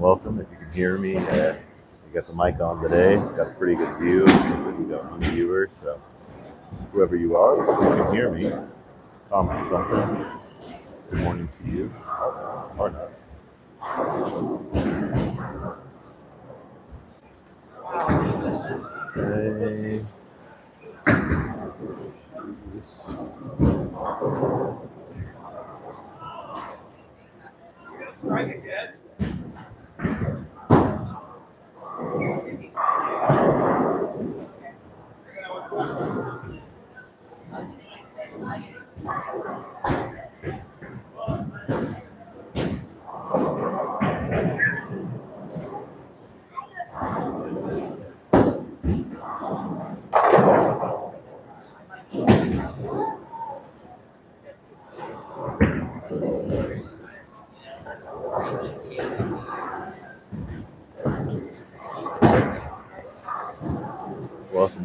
Welcome. If you can hear me, you got the mic on today. Got a pretty good view. Looks like we got one viewer. So whoever you are, if you can hear me, comment something. Good morning to you, or not. Okay. Strike again.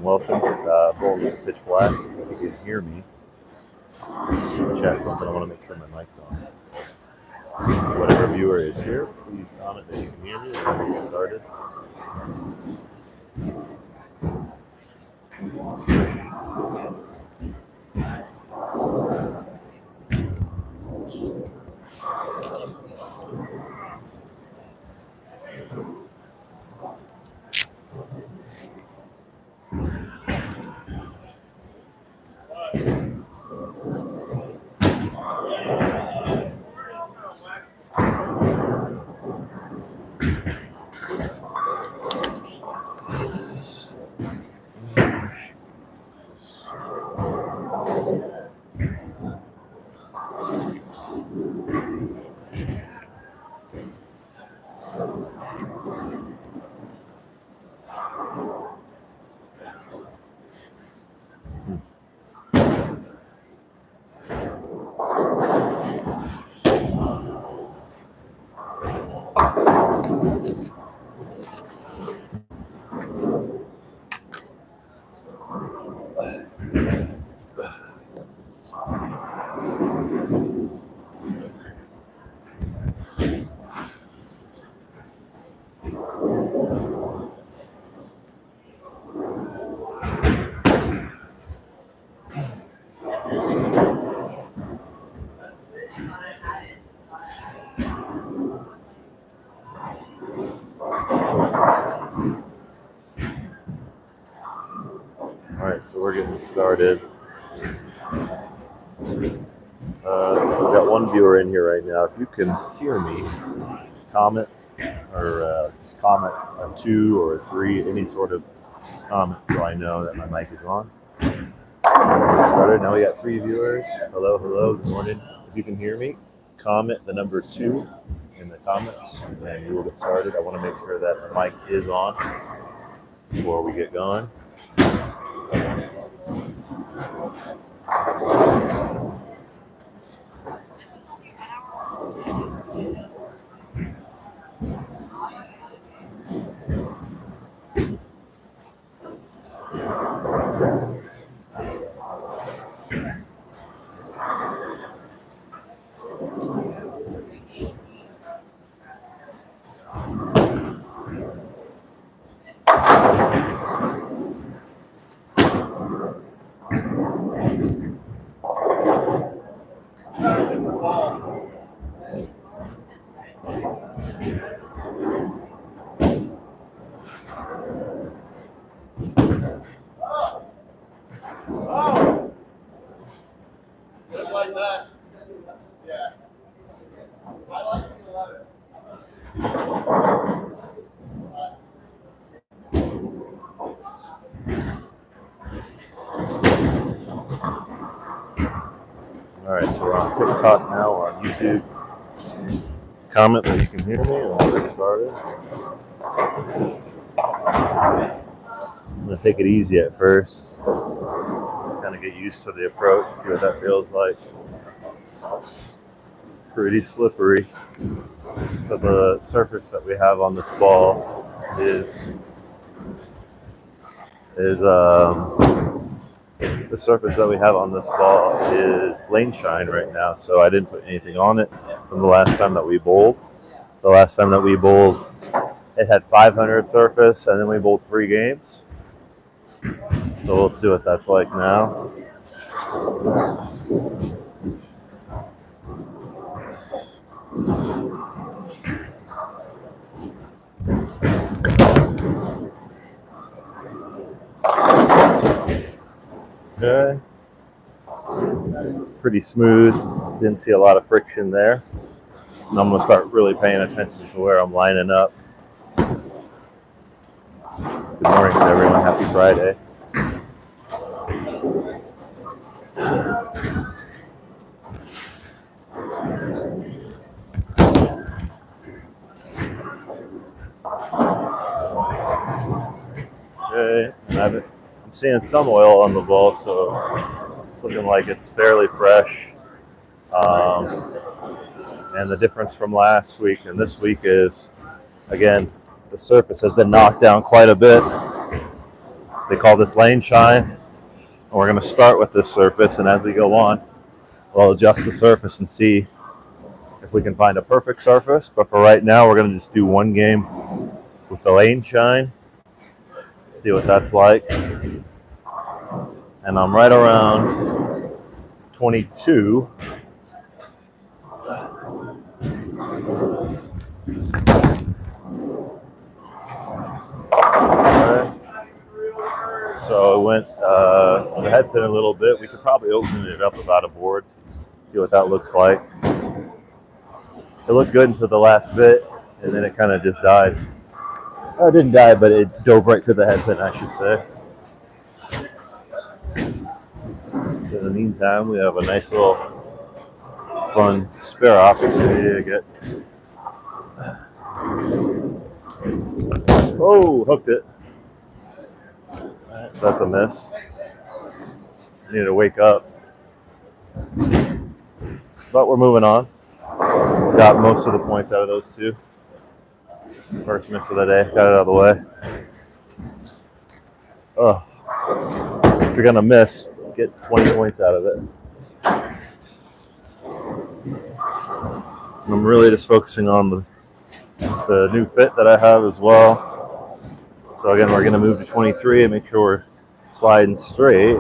Welcome. Bold with pitch black. If you can hear me, just chat something. I want to make sure my mic's on. Whatever viewer is here, please comment that you can hear me, and then we'll get started. All right, so we're getting started. We've got one viewer in here right now. If you can hear me, comment or just comment a 2 or a 3, any sort of comment, so I know that my mic is on. Get started. Now we got 3 viewers. Hello, hello, good morning. If you can hear me, comment the number 2 in the comments, and we will get started. I want to make sure that the mic is on before we get going. All right, so we're on TikTok now, we're on YouTube. Comment that you can hear me, and we'll get started. I'm going to take it easy at first. Just kind of get used to the approach, see what that feels like. Pretty slippery. So the surface that we have on this ball is the surface that we have on this ball is lane shine right now, so I didn't put anything on it from the last time that we bowled. The last time that we bowled, it had 500 surface, and then we bowled 3 games. So we'll see what that's like now. Okay. Pretty smooth. Didn't see a lot of friction there. And I'm going to start really paying attention to where I'm lining up. Good morning to everyone. Happy Friday. Okay. And I'm seeing some oil on the ball, so it's looking like it's fairly fresh. And the difference from last week and this week is, again, the surface has been knocked down quite a bit. They call this lane shine. And we're going to start with this surface, and as we go on, we'll adjust the surface and see if we can find a perfect surface. But for right now, we're going to just do one game with the lane shine, see what that's like. And I'm right around 22. So it went the head pin a little bit. We could probably open it up about a board, see what that looks like. It looked good until the last bit, and then it kind of just died. Oh, it didn't die, but it dove right to the head pin, I should say. In the meantime, we have a nice little fun spare opportunity to get. Oh, hooked it. So that's a miss. Need to wake up. But we're moving on. Got most of the points out of those 2. First miss of the day. Got it out of the way. Oh, if you're going to miss, get 20 points out of it. I'm really just focusing on the new fit that I have as well. So again, we're going to move to 23 and make sure we're sliding straight.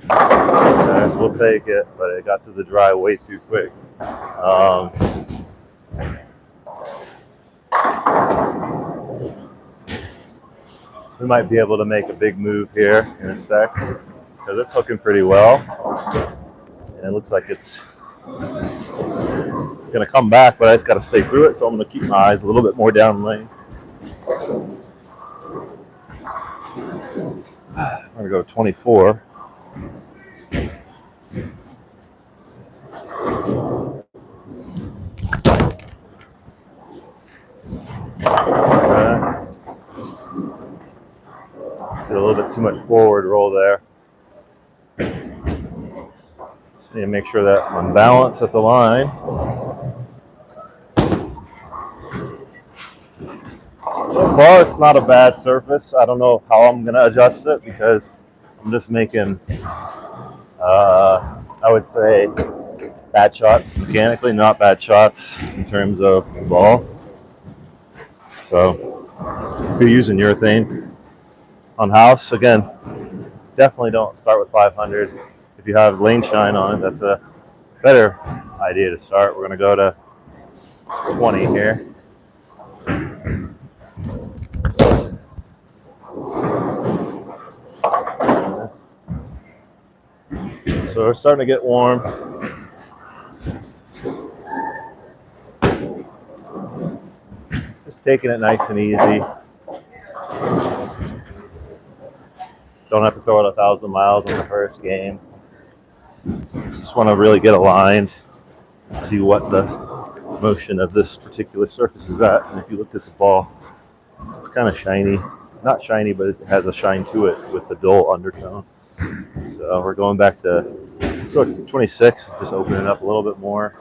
Okay, we'll take it, but it got to the dry way too quick. We might be able to make a big move here in a sec because it's hooking pretty well. And it looks like it's going to come back, but I just got to stay through it. So I'm going to keep my eyes a little bit more down lane. I'm going to go to 24. Did a little bit too much forward roll there. Need to make sure that I'm balanced at the line. So far, it's not a bad surface. I don't know how I'm going to adjust it because I'm just making, I would say, bad shots mechanically, not bad shots in terms of the ball. So if you're using urethane on house, again, definitely don't start with 500. If you have lane shine on it, that's a better idea to start. We're going to go to 20 here. So we're starting to get warm. Just taking it nice and easy. Don't have to throw it 1,000 miles in the first game. Just want to really get aligned and see what the motion of this particular surface is at. And if you looked at the ball, it's kind of shiny. Not shiny, but it has a shine to it with the dull undertone. So we're going back to 26, just opening it up a little bit more.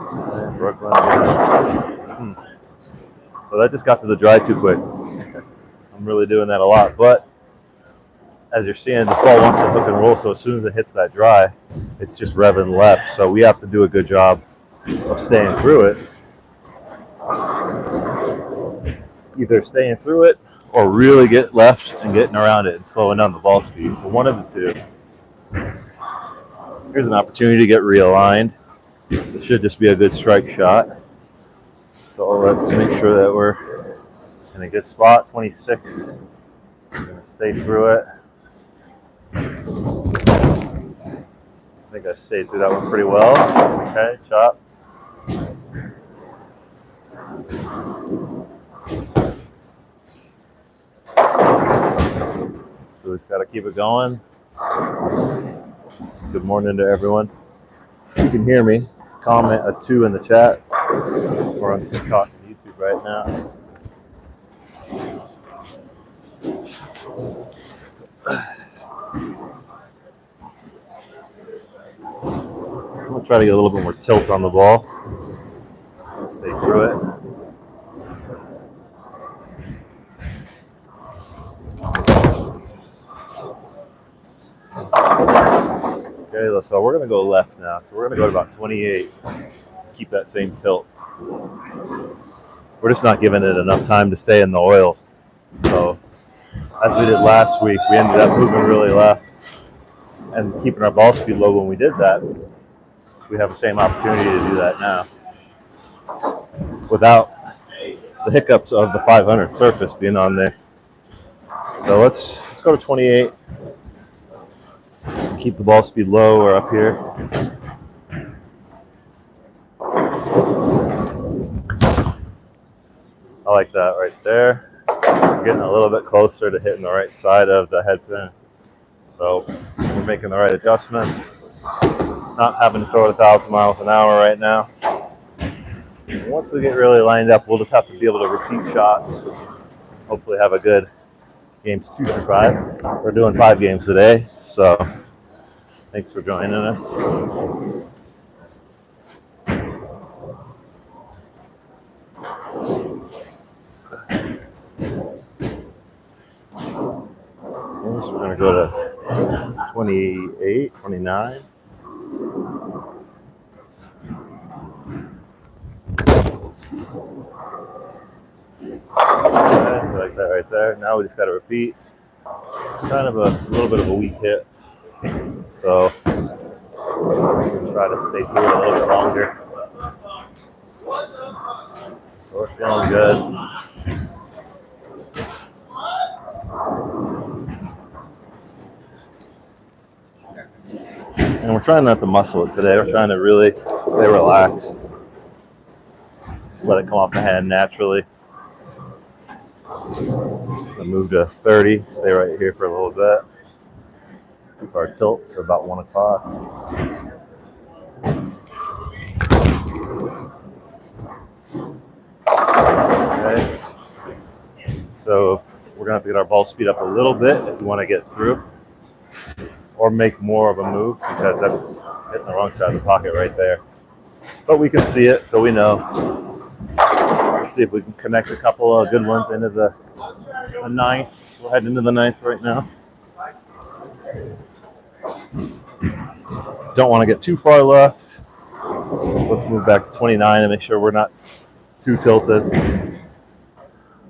And Brooklyn. So that just got to the dry too quick. I'm really doing that a lot. But as you're seeing, this ball wants to hook and roll, so as soon as it hits that dry, it's just revving left. So we have to do a good job of staying through it. Either staying through it or really get left and getting around it and slowing down the ball speed. So one of the two. Here's an opportunity to get realigned. It should just be a good strike shot. So let's make sure that we're in a good spot. 26. I'm going to stay through it. I think I stayed through that one pretty well. Okay, chop. So we just got to keep it going. Good morning to everyone. If you can hear me, comment a 2 in the chat. We're on TikTok and YouTube right now. I'm going to try to get a little bit more tilt on the ball. Stay through it. Okay, so we're going to go left now. So we're going to go to about 28. Keep that same tilt. We're just not giving it enough time to stay in the oil. So as we did last week, we ended up moving really left and keeping our ball speed low when we did that. We have the same opportunity to do that now without the hiccups of the 500 surface being on there. So let's go to 28. Keep the ball speed low or up here. I like that right there. We're getting a little bit closer to hitting the right side of the head pin. So we're making the right adjustments. Not having to throw it 1,000 miles an hour right now. And once we get really lined up, we'll just have to be able to repeat shots. Hopefully have a good games 2 through 5. We're doing 5 games today, so thanks for joining us. So we're going to go to 28, 29. Okay, like that right there. Now we just got to repeat. It's kind of a little bit of a weak hit. So we're going to try to stay through it a little bit longer. So we're feeling good. And we're trying not to muscle it today. We're trying to really stay relaxed. Just let it come off the hand naturally. I move to 30, stay right here for a little bit. Keep our tilt to about 1 o'clock. Okay. So we're gonna have to get our ball speed up a little bit if we want to get through, or make more of a move, because that's hitting the wrong side of the pocket right there. But we can see it, so we know. Let's see if we can connect a couple of good ones into the ninth. We're heading into the ninth right now. Don't want to get too far left. So let's move back to 29 and make sure we're not too tilted.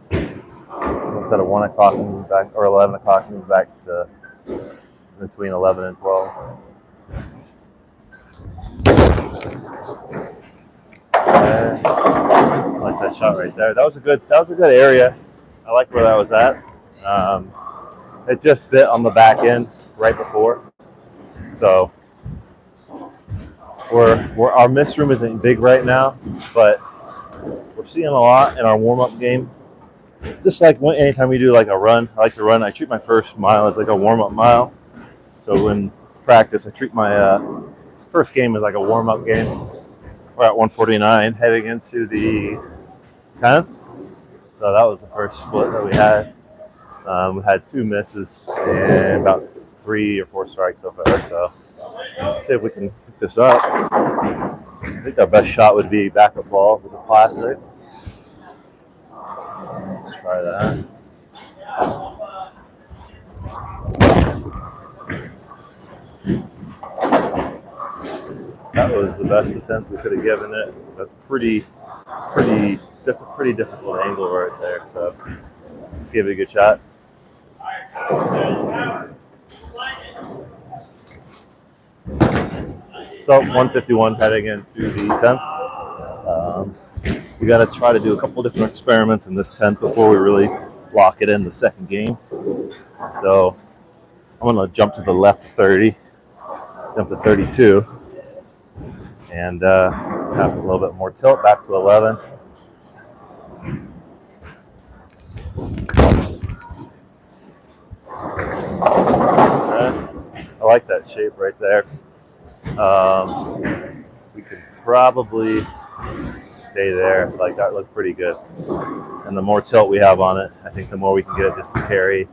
So instead of 1 o'clock, we move back, or 11 o'clock, move back to between 11 and 12. Okay. I like that shot right there. That was a good area. I like where that was at. It just bit on the back end right before. So our miss room isn't big right now, but we're seeing a lot in our warm-up game. Just like anytime we do like a run, I like to run. I treat my first mile as like a warm-up mile. So in practice, I treat my first game as like a warm-up game. We're at 149, heading into the 10th. So that was the first split that we had. We had 2 misses and about 3 or 4 strikes so far. So let's see if we can pick this up. I think our best shot would be backup ball with the plastic. Let's try that. That was the best attempt we could have given it. That's a pretty difficult angle right there. So give it a good shot. So 151 heading into the 10th. We got to try to do a couple different experiments in this 10th before we really lock it in the second game. So I'm going to jump to the left of 30, jump to 32, and have a little bit more tilt back to 11. I like that shape right there. We could probably stay there. Like that looked pretty good. And the more tilt we have on it, I think the more we can get it just to carry,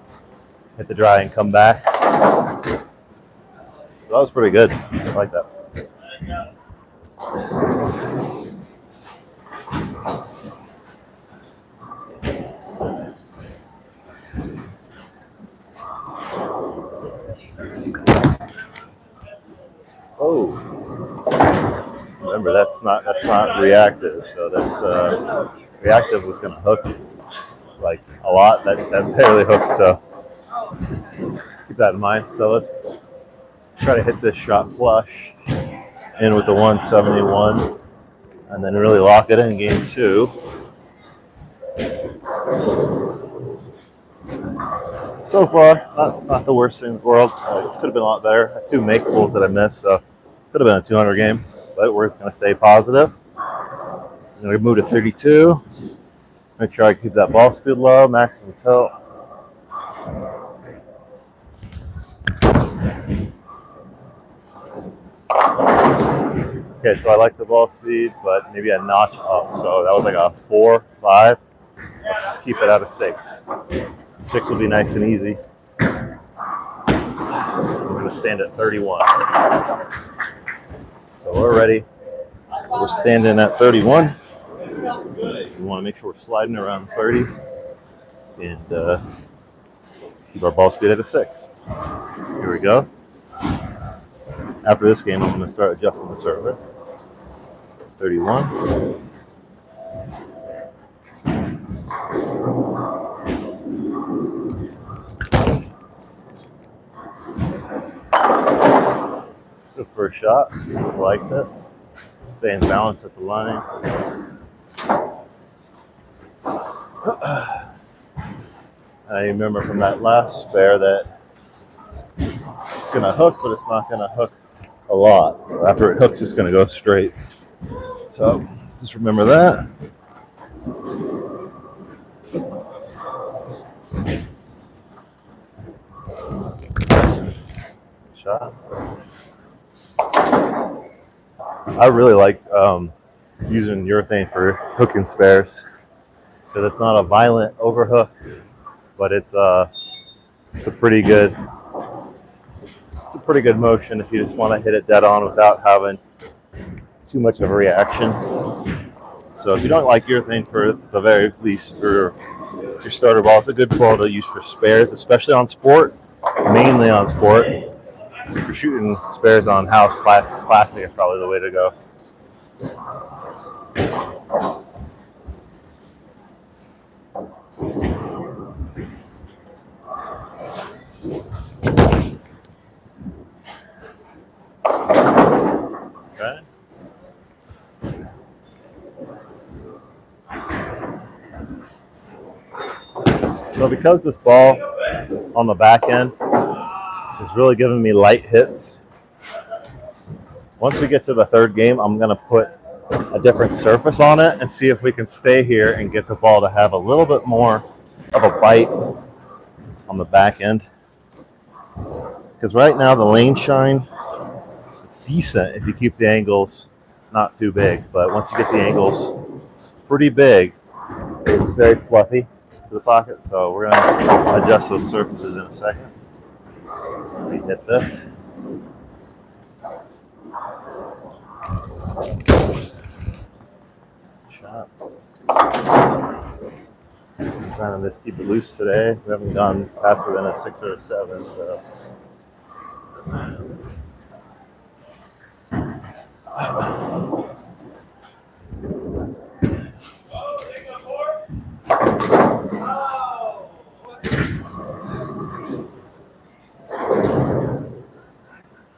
hit the dry, and come back. So that was pretty good. I like that. Oh, remember that's not reactive. So that's reactive was going to hook like a lot. That barely hooked. So keep that in mind. So let's try to hit this shot flush in with the 171, and then really lock it in game 2. So far, not the worst thing in the world. This could have been a lot better. I had 2 makeables that I missed, so could have been a 200 game. But we're just going to stay positive. I'm going to move to 32. Make sure I keep that ball speed low, maximum tilt. Okay, so I like the ball speed, but maybe a notch up. So that was like a 4, 5. Let's just keep it at a 6. 6 will be nice and easy. We're going to stand at 31. So we're ready. We're standing at 31. We want to make sure we're sliding around 30 and keep our ball speed at a 6. Here we go. After this game, I'm going to start adjusting the service. So 31. Good first shot. I liked it. Staying balanced at the line. I remember from that last spare that it's going to hook, but it's not going to hook a lot. So after it hooks, it's going to go straight. So just remember that. Shot. I really like using urethane for hooking spares because it's not a violent overhook, but it's a pretty good motion if you just want to hit it dead on without having too much of a reaction. So if you don't like urethane for the very least for your starter ball, it's a good ball to use for spares, especially on sport, mainly on sport. If you're shooting spares on house, plastic is probably the way to go. Okay. So because this ball on the back end is really giving me light hits, once we get to the third game, I'm going to put a different surface on it and see if we can stay here and get the ball to have a little bit more of a bite on the back end. Because right now the lane shine, it's decent if you keep the angles not too big. But once you get the angles pretty big, it's very fluffy to the pocket. So we're going to adjust those surfaces in a second. Let me hit this. Shot. I'm trying to just keep it loose today. We haven't gone faster than a 6 or a 7, so.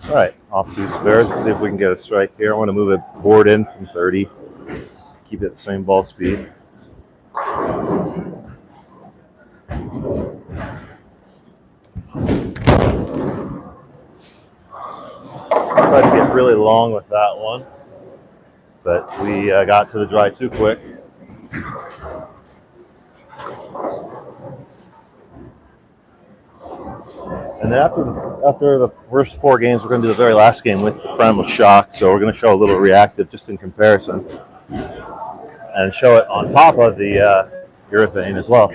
All right, off 2 spares. Let's see if we can get a strike here. I want to move it board in from 30. Keep it the same ball speed. Tried to get really long with that one, but we got to the dry too quick. And then after the first 4 games, we're going to do the very last game with the Primal Shock. So we're going to show a little reactive just in comparison, and show it on top of the urethane as well.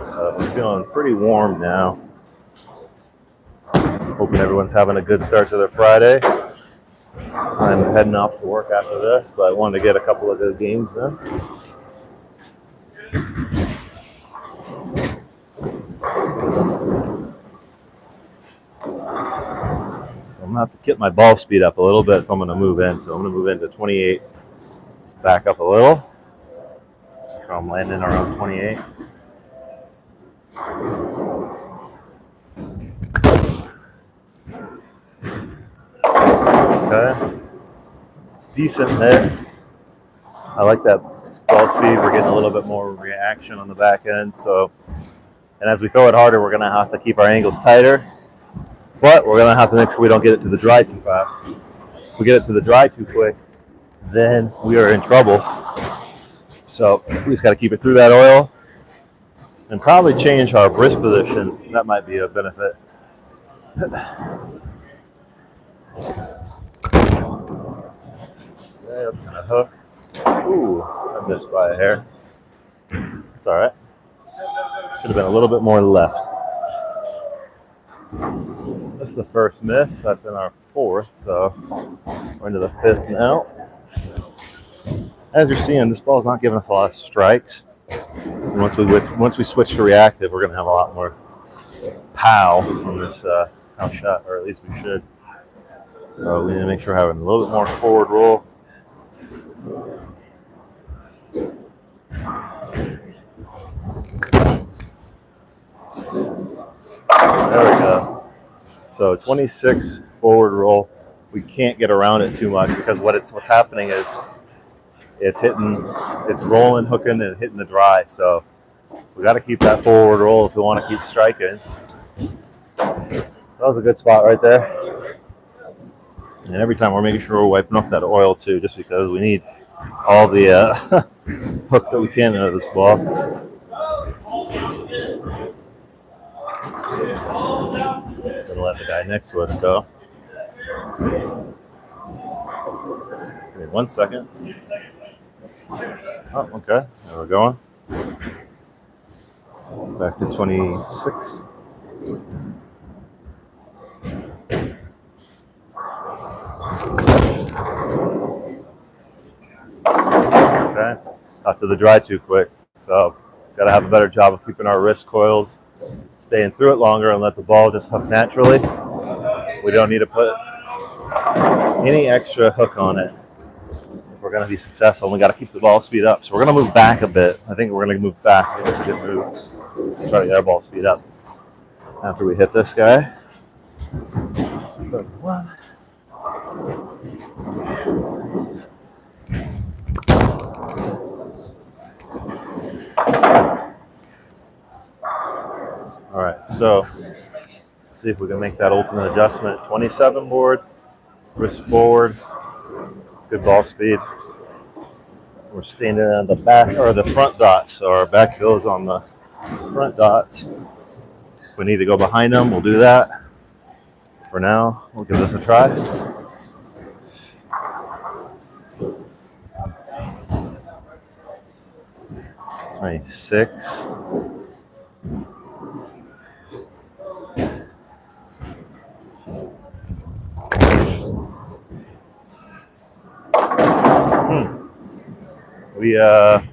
So I'm feeling pretty warm now. Hoping everyone's having a good start to their Friday. I'm heading off to work after this, but I wanted to get a couple of good games in. So I'm going to have to get my ball speed up a little bit if I'm going to move in. So I'm going to move into 28. Just back up a little. So I'm landing around 28. Okay. It's decent hit. I like that ball speed. We're getting a little bit more reaction on the back end. So, and as we throw it harder, we're going to have to keep our angles tighter. But we're going to have to make sure we don't get it to the dry too fast. If we get it to the dry too quick, then we are in trouble. So we just got to keep it through that oil and probably change our wrist position. That might be a benefit. Okay, that's gonna hook. Ooh, I missed by a hair. It's all right. Should have been a little bit more left. This is the first miss. That's in our 4th, so we're into the 5th now. As you're seeing, this ball is not giving us a lot of strikes. And once we switch to reactive, we're gonna have a lot more pow on this house shot, or at least we should. So we need to make sure we're having a little bit more forward roll. So 26 forward roll. We can't get around it too much because what's happening is it's rolling, hooking, and hitting the dry. So we got to keep that forward roll if we want to keep striking. That was a good spot right there. And every time we're making sure we're wiping off that oil too, just because we need all the hook that we can out of this ball. Gonna let the guy next to us go. Give me 1 second. Oh, okay. There we're going. Back to 26. Okay. Got to the dry too quick. So got to have a better job of keeping our wrist coiled, staying through it longer, and let the ball just hook naturally. We don't need to put any extra hook on it if we're going to be successful. We got to keep the ball speed up. So we're going to move back a bit. I think we're going to move back. It's a good move. Let's try to get our ball speed up after we hit this guy. One. All right, so let's see if we can make that ultimate adjustment. 27 board, wrist forward, good ball speed. We're standing on the back or the front dots, so our back heel is on the front dots. If we need to go behind them, we'll do that. For now, we'll give this a try. $26.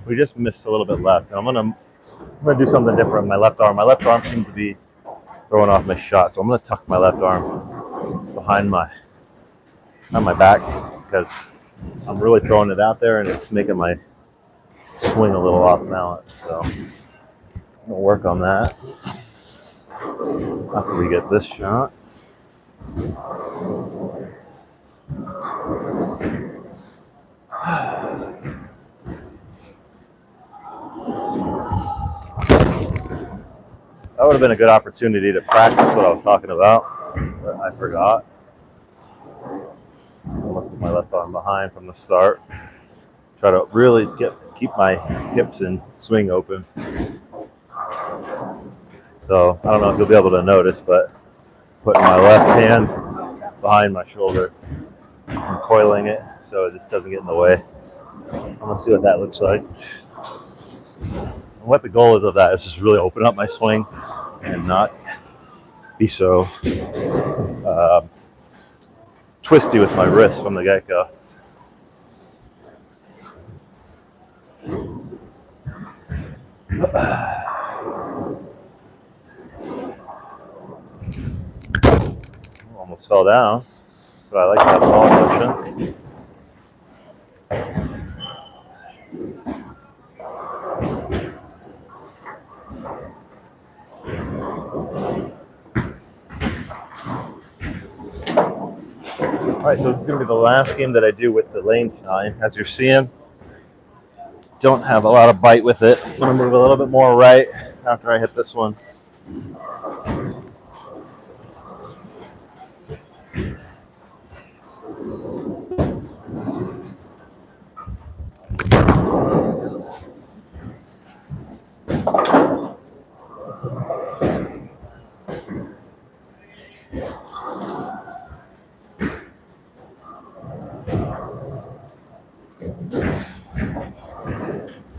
We just missed a little bit left. I'm gonna do something different with my left arm. My left arm seems to be throwing off my shot, so I'm gonna tuck my left arm behind my back because I'm really throwing it out there and it's making my swing a little off balance. So I'm gonna work on that after we get this shot. That would have been a good opportunity to practice what I was talking about, but I forgot. I'll look with my left arm behind from the start. Try to really keep my hips and swing open. So I don't know if you'll be able to notice, but putting my left hand behind my shoulder and coiling it so it just doesn't get in the way. I'm gonna see what that looks like. And what the goal is of that is just really open up my swing and not be so twisty with my wrist from the get-go. Almost fell down, but I like that ball motion. All right, so this is going to be the last game that I do with the lane shine. As you're seeing, don't have a lot of bite with it. I'm going to move a little bit more right after I hit this one.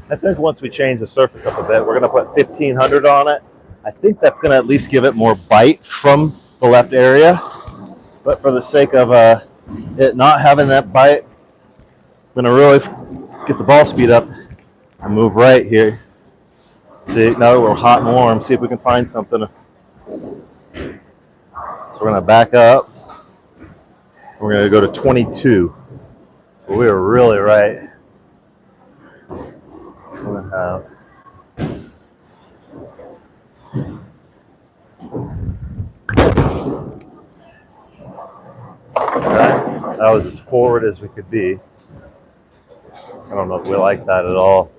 I think once we change the surface up a bit, we're going to put 1500 on it. I think that's going to at least give it more bite from the left area. But for the sake of it not having that bite, I'm going to really get the ball speed up and move right here. See, now that we're hot and warm, see if we can find something. So we're going to back up. We're going to go to 22. But we were really right. I'm going to have Okay. That was as forward as we could be. I don't know if we like that at all.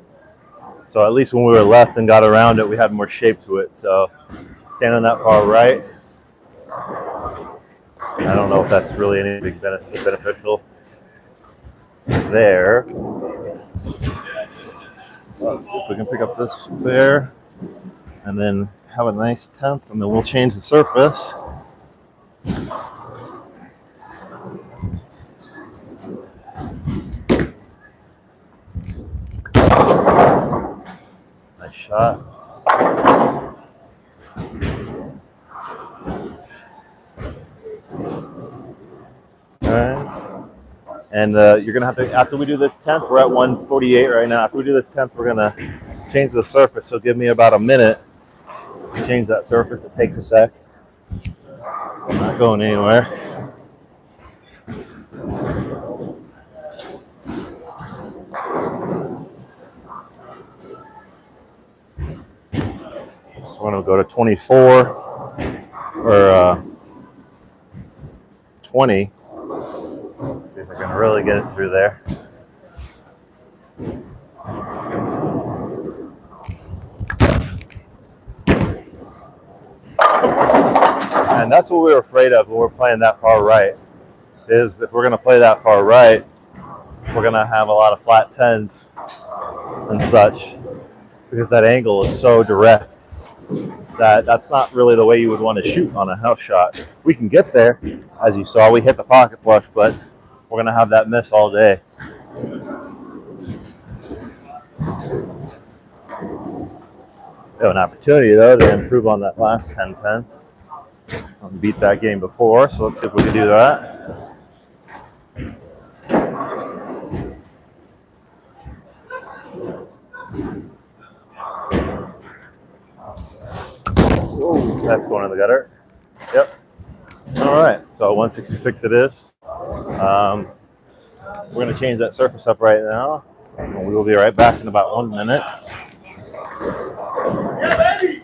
So at least when we were left and got around it, we had more shape to it. So standing that far right, I don't know if that's really anything beneficial there. Let's see if we can pick up this spare and then have a nice 10th, and then we'll change the surface. Nice shot. All right. And you're going to have to, after we do this 10th, we're at 148 right now. After we do this 10th, we're going to change the surface. So give me about a minute to change that surface. It takes a sec. I'm not going anywhere. So we're going to go to 24 or 20. See if I can really get it through there. And that's what we were afraid of when we're playing that far right, is if we're going to play that far right, we're going to have a lot of flat 10s and such, because that angle is so direct that that's not really the way you would want to shoot on a house shot. We can get there. As you saw, we hit the pocket flush, but we're going to have that miss all day. We have an opportunity, though, to improve on that last 10 pin. Beat that game before, so let's see if we can do that. Ooh, that's going in the gutter. Yep. All right, so 166 it is. We're going to change that surface up right now, and we will be right back in about 1 minute. Yeah, baby!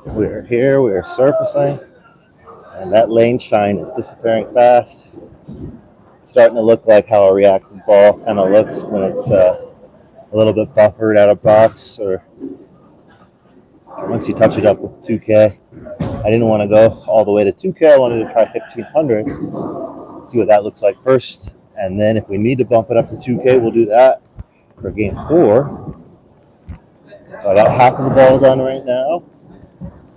We are here, we are surfacing, and that lane shine is disappearing fast. It's starting to look like how a reactive ball kind of looks when it's a little bit buffered out of box, or once you touch it up with 2K. I didn't want to go all the way to 2K, I wanted to try 1500, see what that looks like first, and then if we need to bump it up to 2K, we'll do that for game 4. So I got half of the ball done right now.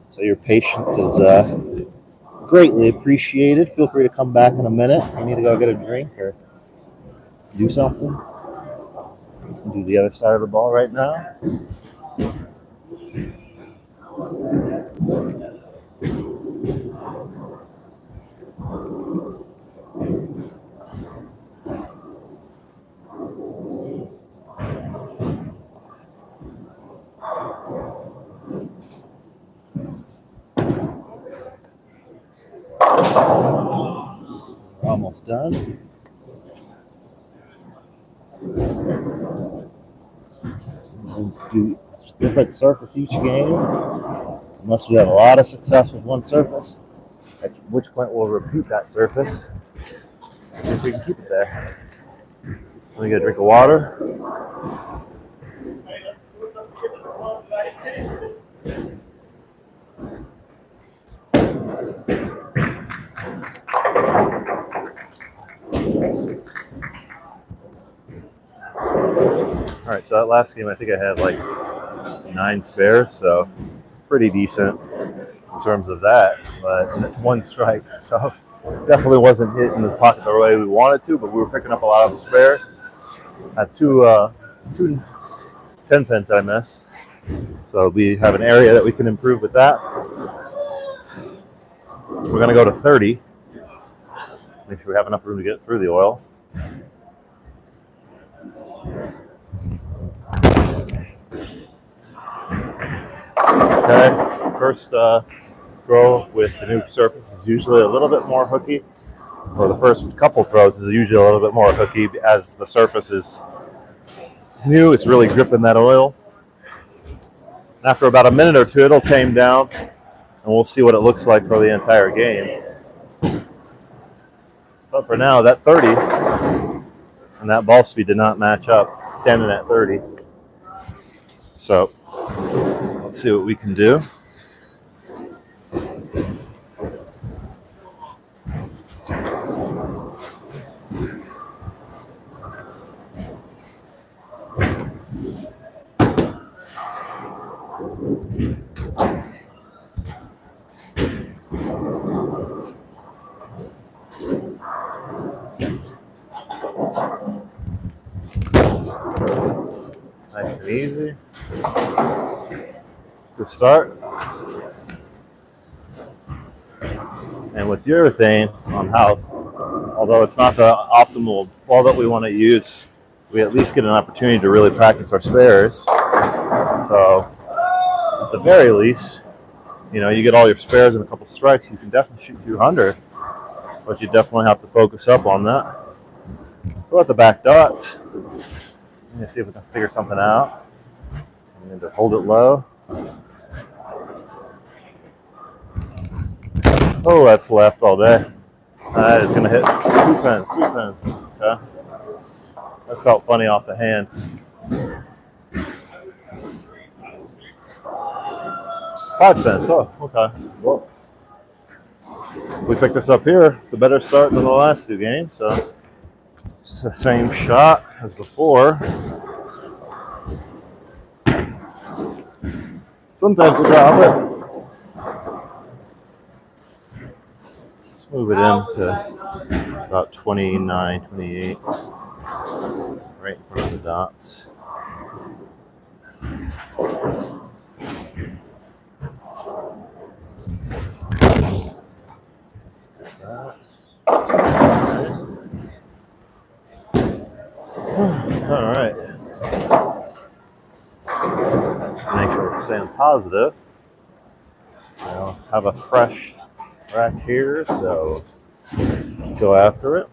So your patience is greatly appreciated. Feel free to come back in a minute. You need to go get a drink or do something. Do the other side of the ball right now. We're almost done. We'll do a different surface each game, unless we have a lot of success with one surface, at which point we'll repeat that surface if we can keep it there. Let me get a drink of water. All right, so that last game, I think I had like 9 spares, so pretty decent in terms of that, but 1 strike, so definitely wasn't hitting the pocket the way we wanted to, but we were picking up a lot of the spares. I had two 10 pins that I missed, so we have an area that we can improve with that. We're going to go to 30, Make sure we have enough room to get through the oil. Okay, first throw with the new surface is usually a little bit more hooky, or the first couple throws is usually a little bit more hooky as the surface is new. It's really gripping that oil. After about a minute or two, it'll tame down, and we'll see what it looks like for the entire game. But for now, that 30 and that ball speed did not match up, standing at 30. So let's see what we can do. Nice and easy. Good start. And with urethane on house, although it's not the optimal ball that we want to use, we at least get an opportunity to really practice our spares. So at the very least, you get all your spares and a couple strikes, you can definitely shoot 200, but you definitely have to focus up on that. What about the back dots? Let's see if we can figure something out. I need to hold it low. Oh, that's left all day. That is going to hit 2 pins, 3 pins. Okay. That felt funny off the hand. 5 pins. Oh, okay. Well, if we pick this up here, it's a better start than the last 2 games. So it's the same shot as before. Sometimes we drop it. Let's move it into about 29, 28, right in front of the dots. Let's get that. All right. Make sure we're staying positive. I'll have a fresh rack here, so let's go after it.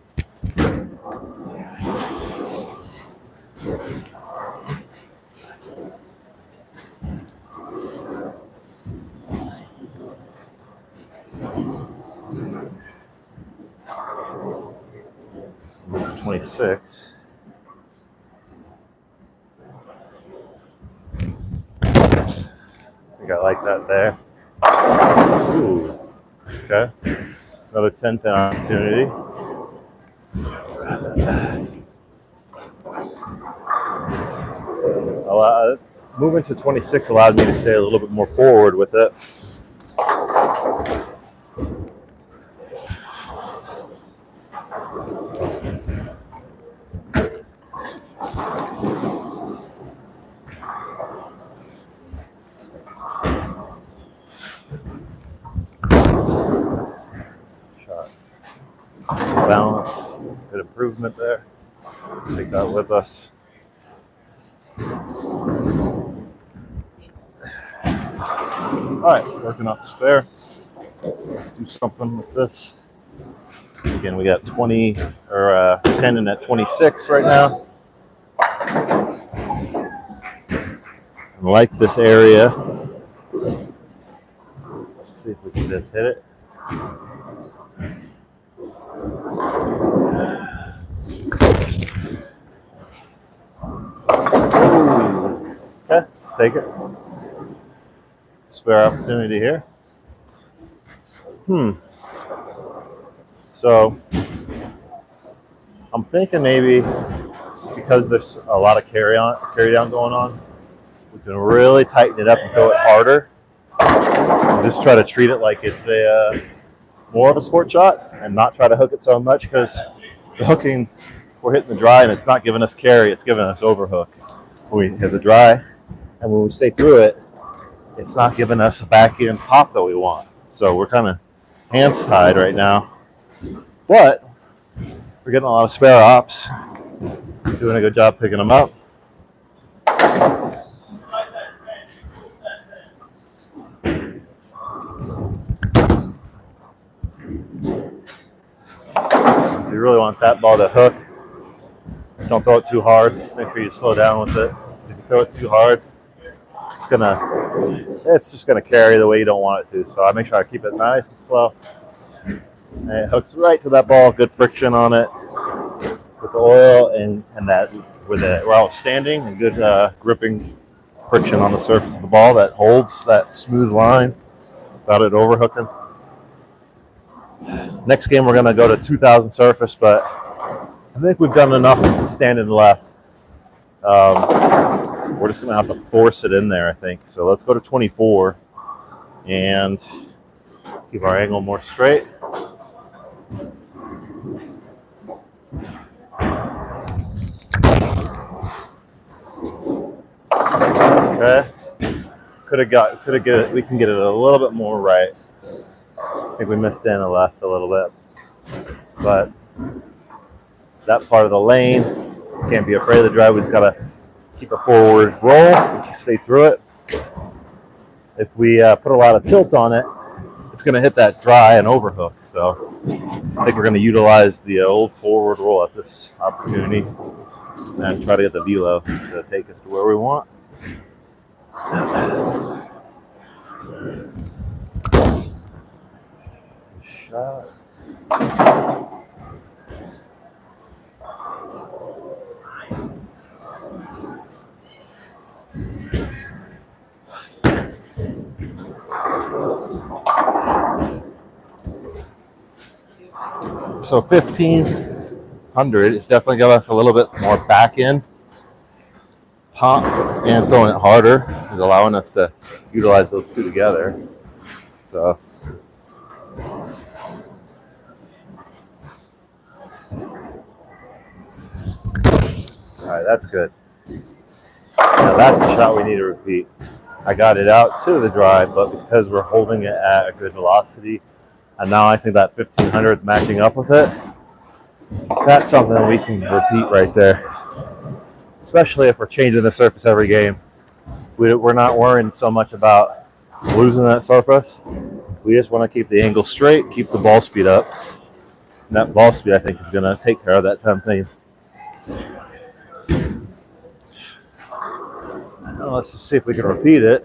Move to 26. I think I like that there. Ooh. Okay. Another 10-pin opportunity. Moving to 26 allowed me to stay a little bit more forward with it. Shot. Balance. Good improvement there. Take that with us. All right, working off the spare. Let's do something with this. Again, we got 20 or standing at 26 right now. I like this area. Let's see if we can just hit it. Ooh. Okay, take it. Spare opportunity here. So I'm thinking maybe because there's a lot of carry down going on, we can really tighten it up and throw it harder. And just try to treat it like it's a more of a sport shot and not try to hook it so much, because the hooking, we're hitting the dry and it's not giving us carry, it's giving us overhook. When we hit the dry and when we stay through it, it's not giving us a back end pop that we want. So we're kind of hands tied right now. But We're getting a lot of spare ops. Doing a good job picking them up. If you really want that ball to hook, don't throw it too hard. Make sure you slow down with it. If you throw it too hard, it's just gonna carry the way you don't want it to. So I make sure I keep it nice and slow. And it hooks right to that ball. Good friction on it with the oil and that where I was standing, and good gripping friction on the surface of the ball that holds that smooth line without it overhooking. Next game we're gonna go to 2000 surface, but I think we've done enough standing left. We're just going to have to force it in there, I think. So let's go to 24 and keep our angle more straight. Okay. We can get it a little bit more right. I think we missed in the left a little bit. But that part of the lane, can't be afraid of the drive. We just got to keep a forward roll, stay through it. If we put a lot of tilt on it, it's going to hit that dry and overhook. So I think we're going to utilize the old forward roll at this opportunity and try to get the velo to take us to where we want. Shot. So 1500 is definitely giving us a little bit more back end pop, and throwing it harder is allowing us to utilize those two together. So all right, that's good. Now that's the shot we need to repeat. I got it out to the drive, but because we're holding it at a good velocity, and now I think that 1500 is matching up with it, that's something we can repeat right there. Especially if we're changing the surface every game. We're not worrying so much about losing that surface. We just want to keep the angle straight, keep the ball speed up. And that ball speed, I think, is going to take care of that 10 thing. Let's just see if we can repeat it.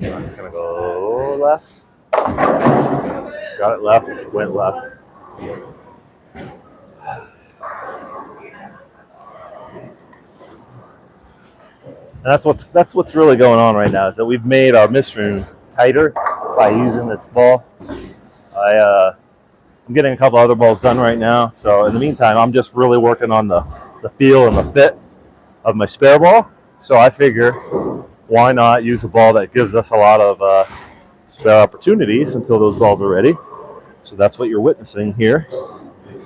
It's going to go left. Got it left, went left. And that's what's really going on right now, is that we've made our miss room tighter by using this ball. I'm getting a couple other balls done right now. So in the meantime, I'm just really working on the feel and the fit of my spare ball. So I figure, why not use a ball that gives us a lot of spare opportunities until those balls are ready. So that's what you're witnessing here.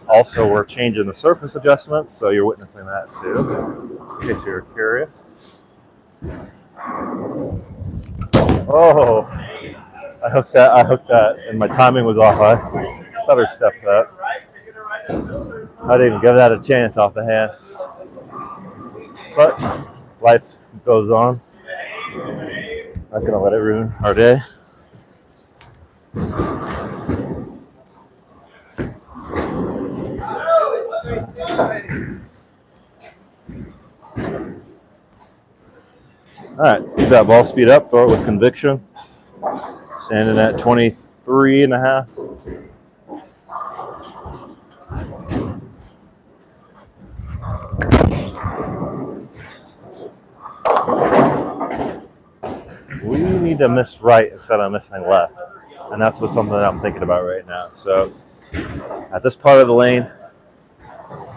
Also, we're changing the surface adjustments, so you're witnessing that too, in case you're curious. Oh, I hooked that, and my timing was off. I stutter stepped that. I didn't even give that a chance off the hand. But life goes on. Not gonna let it ruin our day. All right, let's get that ball speed up, throw it with conviction. Standing at 23 and a half. We need to miss right instead of missing left. And that's something that I'm thinking about right now. So at this part of the lane,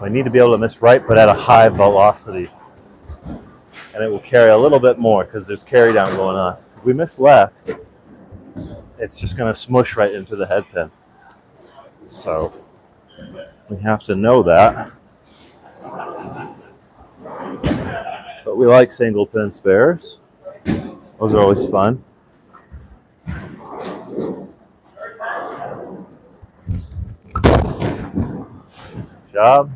we need to be able to miss right, but at a high velocity. And it will carry a little bit more because there's carry down going on. If we miss left, it's just going to smush right into the head pin. So we have to know that. but we like single pin spares. Those are always fun. Job.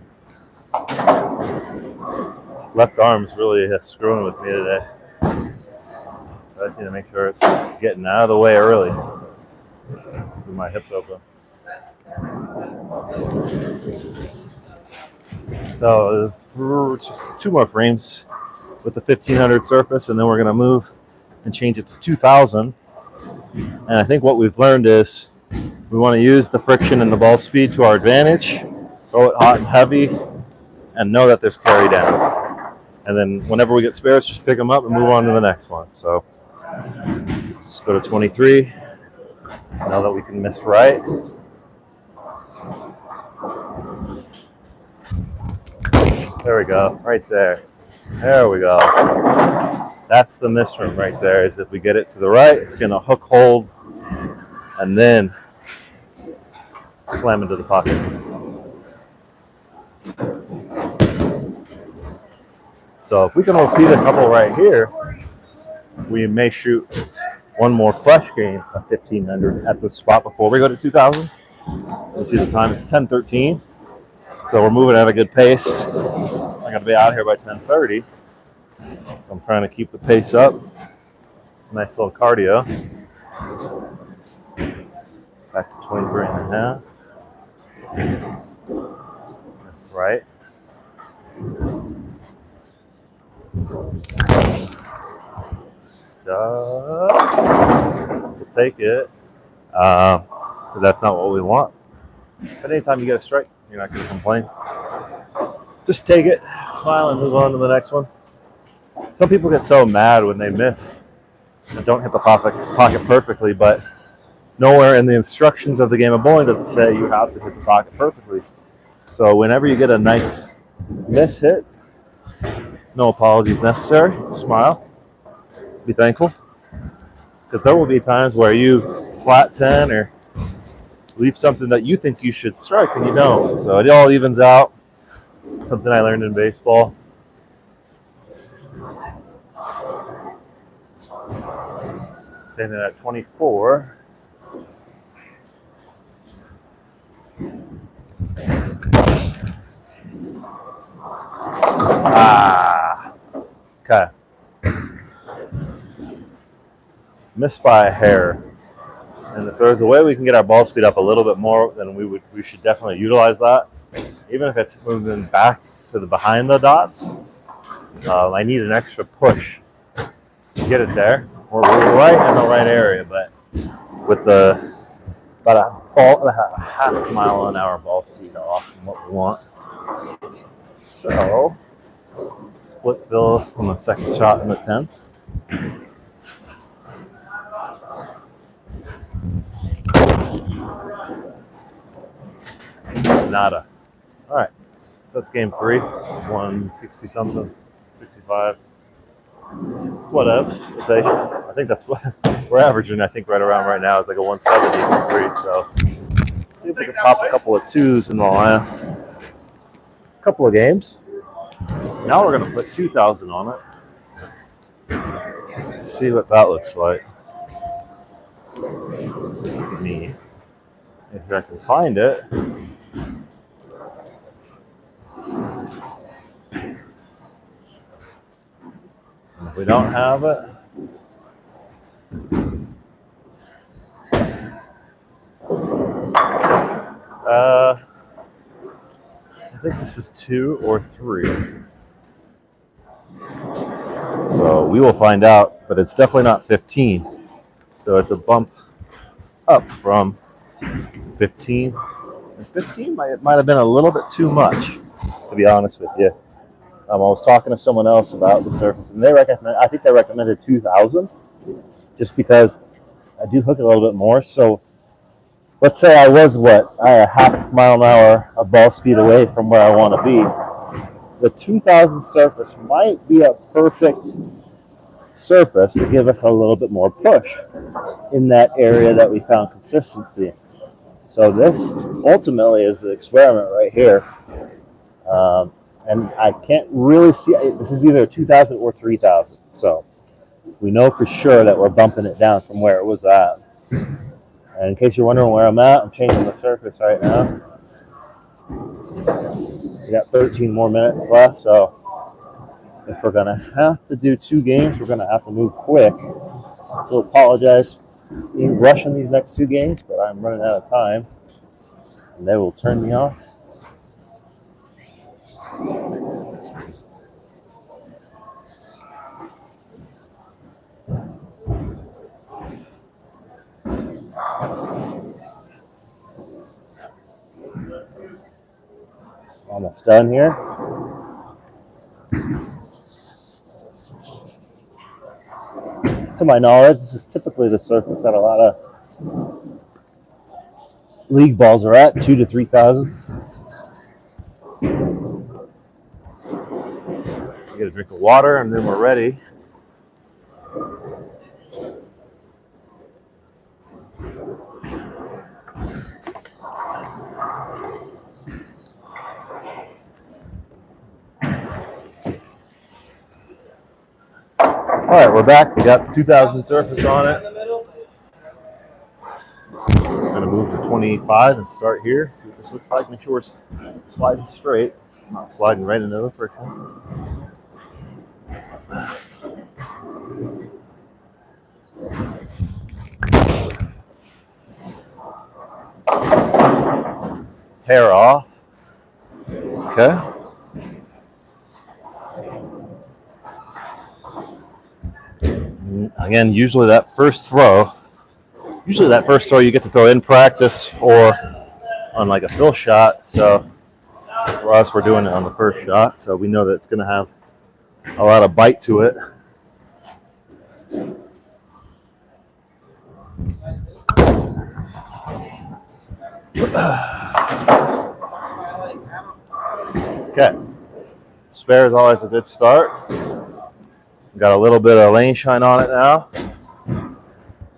This left arm is really screwing with me today. I just need to make sure it's getting out of the way early. With my hips open. So 2 more frames with the 1500 surface, and then we're going to move and change it to 2000. And I think what we've learned is we want to use the friction and the ball speed to our advantage, throw it hot and heavy, and know that there's carry down. And then whenever we get spares, just pick them up and move on to the next one. So let's go to 23. Now that we can miss right. There we go, right there. There we go. That's the miss room right there, is if we get it to the right, it's going to hook hold and then slam into the pocket. So if we can repeat a couple right here, we may shoot one more fresh game of 1500 at the spot before we go to 2000. You see the time, it's 10:13. So we're moving at a good pace. I got to be out here by 10:30. So I'm trying to keep the pace up. Nice little cardio. Back to 23 and a half. That's right. We'll take it. Because that's not what we want. But anytime you get a strike, you're not going to complain. Just take it, smile, and move on to the next one. Some people get so mad when they miss and don't hit the pocket perfectly, but nowhere in the instructions of the game of bowling does it say you have to hit the pocket perfectly. So whenever you get a nice miss hit, no apologies necessary. Smile. Be thankful. Because there will be times where you flat 10 or leave something that you think you should strike and you don't. So it all evens out. Something I learned in baseball. Standing at 24. Okay. Missed by a hair. And if there's a way we can get our ball speed up a little bit more, then we should definitely utilize that. Even if it's moving back to the behind the dots, I need an extra push to get it there. We're right in the right area, but with about a half mile an hour ball speed off from what we want. So Splitsville on the second shot in the 10th. Nada. All right, that's game 3. 160 something, 65. Whatevs. I think that's what we're averaging. I think right around right now is like a 173. So let's see if we can pop a couple of 2s in the last couple of games. Now we're gonna put 2000 on it. Let's see what that looks like. Me, if I can find it. If we don't have it, I think this is 2 or 3. So we will find out, but it's definitely not 15. So it's a bump up from 15. And 15 might have been a little bit too much, to be honest with you. I was talking to someone else about the surface, and I think they recommended 2000, just because I do hook it a little bit more. So let's say I was a half mile an hour of ball speed away from where I want to be. The 2000 surface might be a perfect surface to give us a little bit more push in that area that we found consistency. So this ultimately is the experiment right here. And I can't really see, this is either 2,000 or 3,000. So we know for sure that we're bumping it down from where it was at. And in case you're wondering where I'm at, I'm changing the surface right now. We got 13 more minutes left, so if we're going to have to do 2 games, we're going to have to move quick. I will apologize for rushing these next 2 games, but I'm running out of time, and they will turn me off. Almost done here. To my knowledge, this is typically the surface that a lot of league balls are at, 2,000 to 3,000. Get a drink of water, and then we're ready. All right, we're back. We got 2,000 surface on it. We're going to move to 25 and start here. See what this looks like. Make sure we're sliding straight, not sliding right into the friction. Hair off. Okay. Again, usually that first throw you get to throw in practice or on like a fill shot. So for us, we're doing it on the first shot. So we know that it's going to have a lot of bite to it. Okay. Spare is always a good start. Got a little bit of lane shine on it now.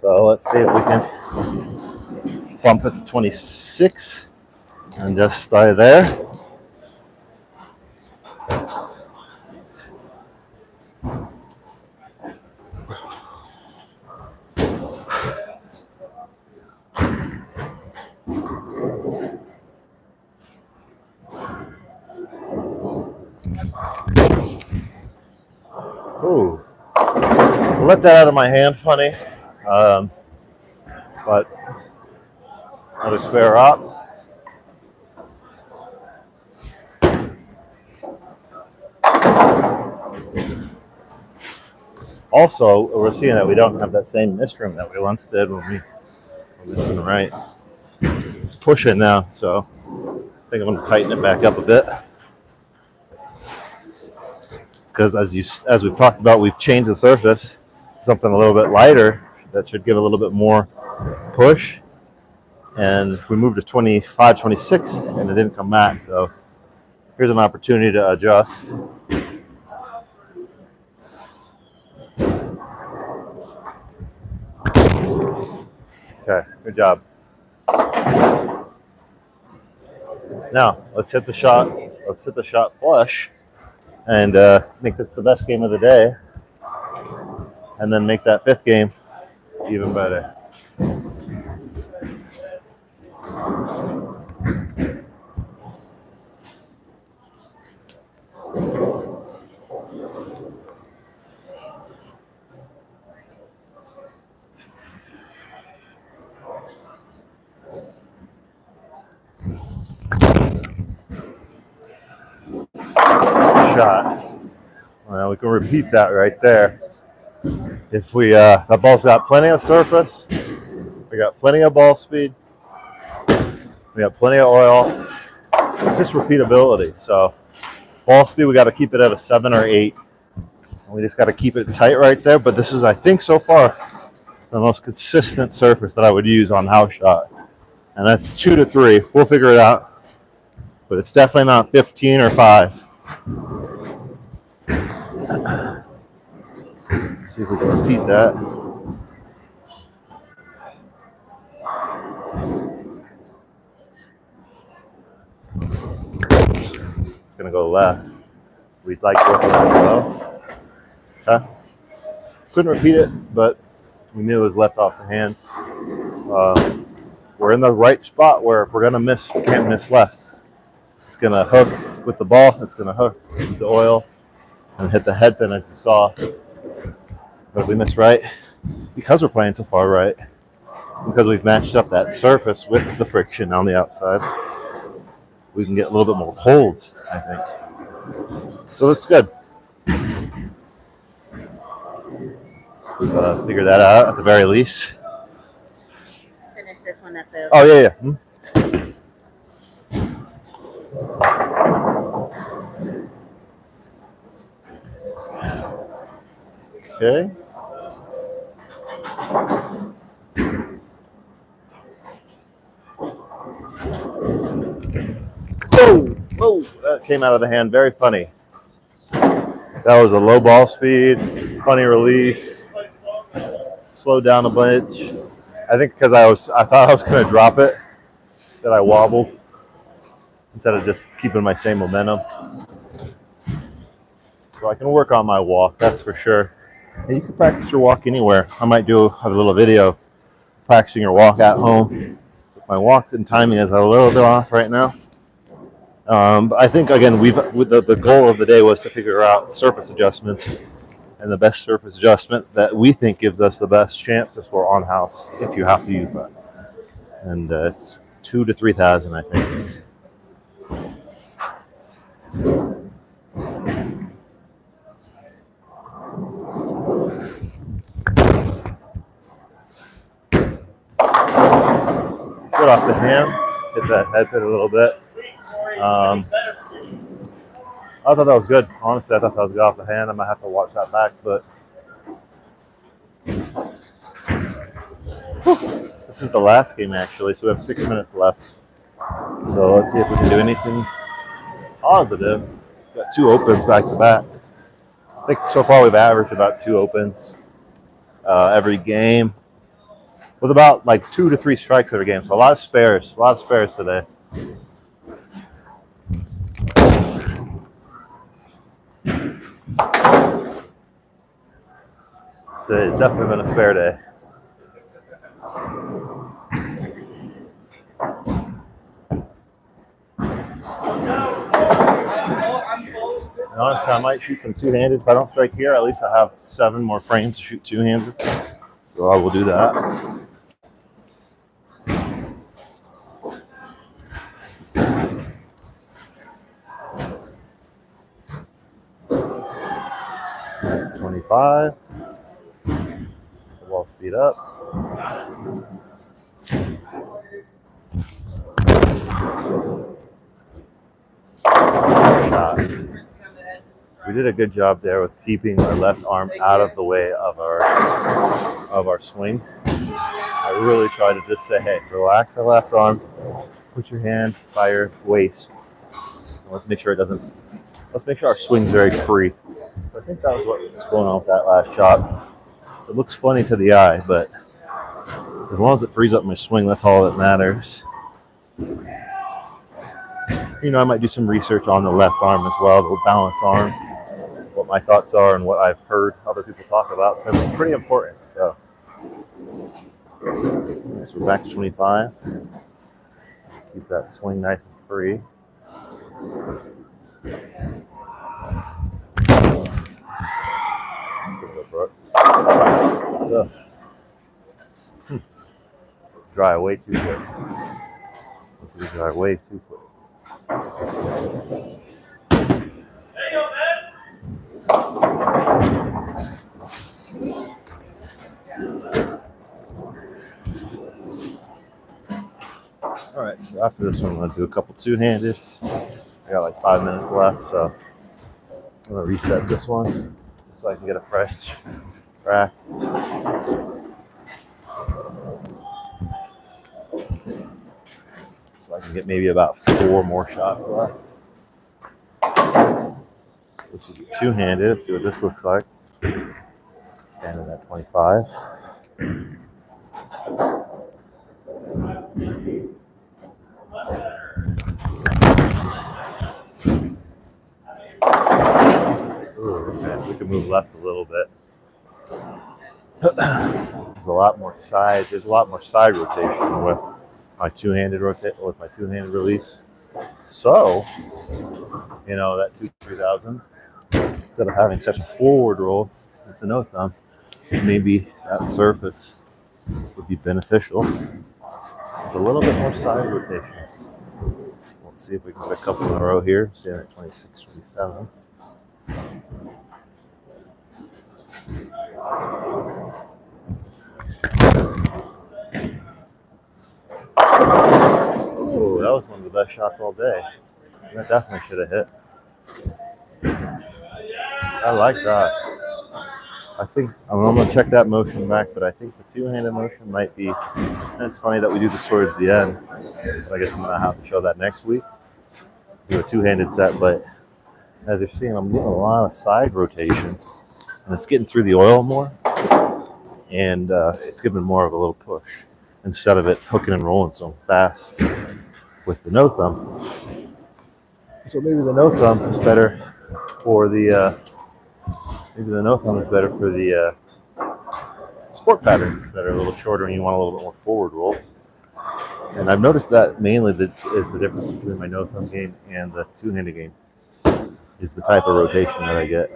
So let's see if we can bump it to 26 and just stay there. Ooh, let that out of my hand, funny. But another spare up. Also, we're seeing that we don't have that same miss room that we once did when we were missing the right. It's pushing now, so I think I'm going to tighten it back up a bit. Because as we've talked about, we've changed the surface to something a little bit lighter that should give a little bit more push. And we moved to 25, 26, and it didn't come back. So here's an opportunity to adjust. Okay, good job. Now let's hit the shot. Let's hit the shot flush, and make this the best game of the day, and then make that 5th game even better. Shot. Well, we can repeat that right there. If we that ball's got plenty of surface, we got plenty of ball speed, we got plenty of oil. It's just repeatability. So ball speed, we got to keep it at a 7 or 8. And we just got to keep it tight right there. But this is, I think, so far the most consistent surface that I would use on house shot, and that's 2 to 3. We'll figure it out, but it's definitely not 15 or 5. Let's see if we can repeat that. It's going to go left. We'd like working it slow. Okay. Couldn't repeat it, but we knew it was left off the hand. We're in the right spot where if we're going to miss, we can't miss left. It's going to hook with the ball. It's going to hook with the oil and hit the head pin as you saw. But if we miss right, because we're playing so far right, because we've matched up that surface with the friction on the outside, we can get a little bit more hold, I think. So that's good. We've figured that out at the very least. Finish this one at the. Oh, yeah. Okay. Whoa, that came out of the hand. Very funny. That was a low ball speed, funny release, slowed down a bunch. I think because I thought I was going to drop it, that I wobbled instead of just keeping my same momentum. So I can work on my walk, that's for sure. And you can practice your walk anywhere. I might have a little video practicing your walk at home. My walk and timing is a little bit off right now. But I think, again, the goal of the day was to figure out surface adjustments, and the best surface adjustment that we think gives us the best chance to score on house if you have to use that. And it's 2,000 to 3,000, I think. Good off the hand, hit that head pin a little bit. I thought that was good. Honestly, I thought that was good off the hand. I might have to watch that back, but this is the last game actually, so we have 6 minutes left. So let's see if we can do anything positive. Got 2 opens back to back. I think so far we've averaged about 2 opens every game, with about like 2 to 3 strikes every game. So a lot of spares today. It's definitely been a spare day. And honestly, I might shoot some two-handed. If I don't strike here, at least I have 7 more frames to shoot two-handed. So I will do that. $25. The ball speed up. Shot. We did a good job there with keeping our left arm out of the way of our swing. I really tried to just say, hey, relax the left arm, put your hand by your waist. Let's make sure our swing's very free. I think that was what was going on with that last shot. It looks funny to the eye, but as long as it frees up my swing, that's all that matters. You know, I might do some research on the left arm as well, the balance arm, what my thoughts are and what I've heard other people talk about, because it's pretty important. So we're back to 25. Keep that swing nice and free. Let's go, Brooke. Dry way too quick. Let's dry way too quick. There you go, man. All right, so after this one, I'm going to do a couple two-handed. I got like 5 minutes left, so I'm going to reset this one so I can get a fresh crack. So I can get maybe about 4 more shots left. This will be two-handed. Let's see what this looks like. Standing at 25. Ooh, okay. We can move left a little bit. There's a lot more side rotation with my two-handed release. So, that 2-3000, instead of having such a forward roll with the no thumb, maybe that surface would be beneficial with a little bit more side rotation. So let's see if we can get a couple in a row here. Staying at 26, 27. Oh, that was one of the best shots all day. That definitely should have hit. I like that. I think I'm going to check that motion back, but I think the two-handed motion might be. And it's funny that we do this towards the end, but I guess I'm going to have to show that next week. Do a two-handed set, but as you're seeing, I'm getting a lot of side rotation, and it's getting through the oil more, and it's giving more of a little push instead of it hooking and rolling so fast with the no thumb. So maybe the no thumb is better for the sport patterns that are a little shorter and you want a little bit more forward roll. And I've noticed that mainly is the difference between my no thumb game and the two-handed game is the type of rotation that I get.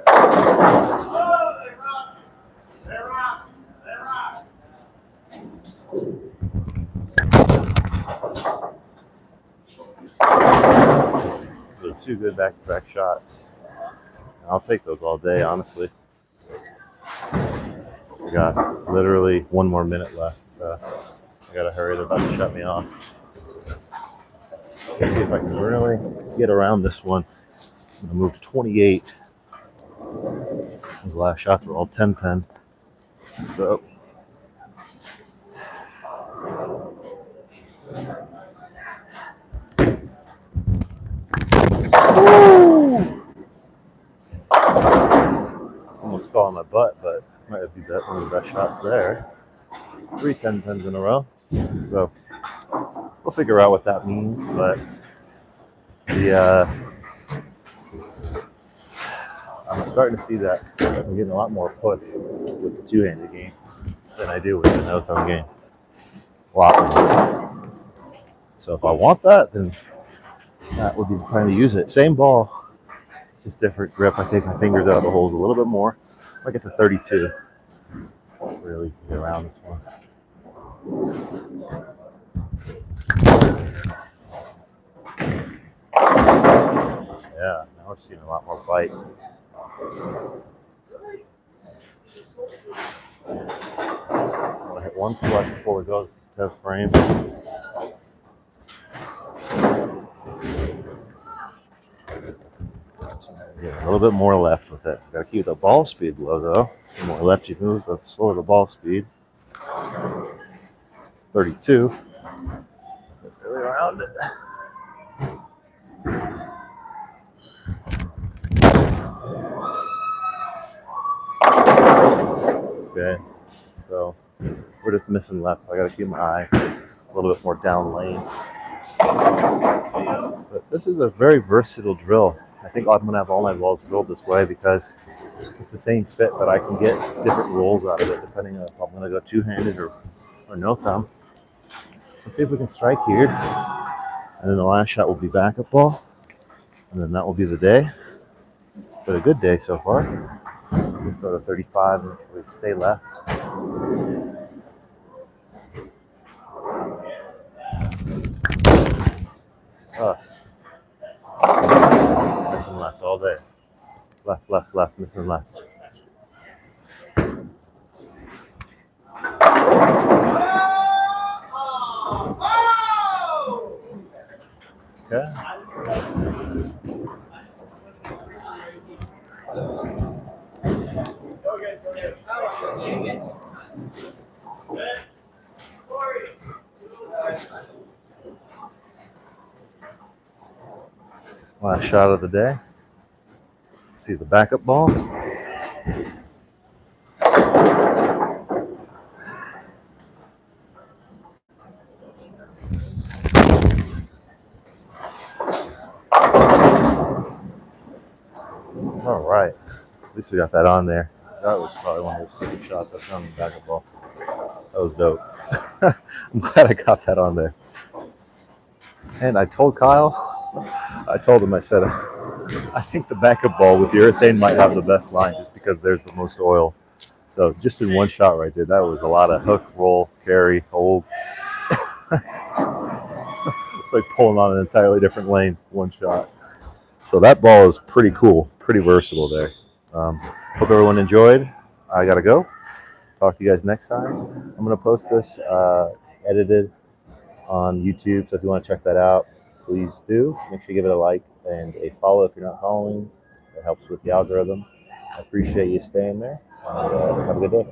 Those are two good back-to-back shots. I'll take those all day, honestly. We got literally 1 more minute left, so I gotta hurry. They're about to shut me off. Let's see if I can really get around this one. I'm gonna move to 28. Those last shots were all 10 pin. So almost fell on my butt, but might be one of the best shots there. 3 10 pins in a row. So we'll figure out what that means, but I'm starting to see that I'm getting a lot more push with the two-handed game than I do with the no thumb game. A lot more. So if I want that, then that would be the time to use it. Same ball, just different grip. I take my fingers out of the holes a little bit more. I get to 32. Really get around this one. Yeah, now we're seeing a lot more bite. I'm gonna hit one flush before we go to frame. Yeah, a little bit more left with it. Gotta keep the ball speed low though. The more left you move, the slower the ball speed. 32. Really around it. Okay, so we're just missing left, so I gotta keep my eyes a little bit more down lane. But this is a very versatile drill. I think I'm gonna have all my balls drilled this way because it's the same fit, but I can get different rolls out of it depending on if I'm gonna go two-handed or no thumb. Let's see if we can strike here. And then the last shot will be backup ball. And then that will be the day. But a good day so far. Let's go to 35 and we stay left. Missing left all day. Left, missing left. Okay. Last shot of the day. Let's see the backup ball. All right. least we got that on there. That was probably one of the sickest shots I've done in basketball. That was dope. I'm glad I got that on there. And I told Kyle, I told him, I said, I think the backup ball with the urethane might have the best line just because there's the most oil. So just in one shot right there, that was a lot of hook, roll, carry, hold. It's like pulling on an entirely different lane, one shot. So that ball is pretty cool, pretty versatile there. Hope everyone enjoyed. I got to go. Talk to you guys next time. I'm going to post this edited on YouTube, so if you want to check that out, please do. Make sure you give it a like and a follow if you're not following. It helps with the algorithm. I appreciate you staying there. And have a good day.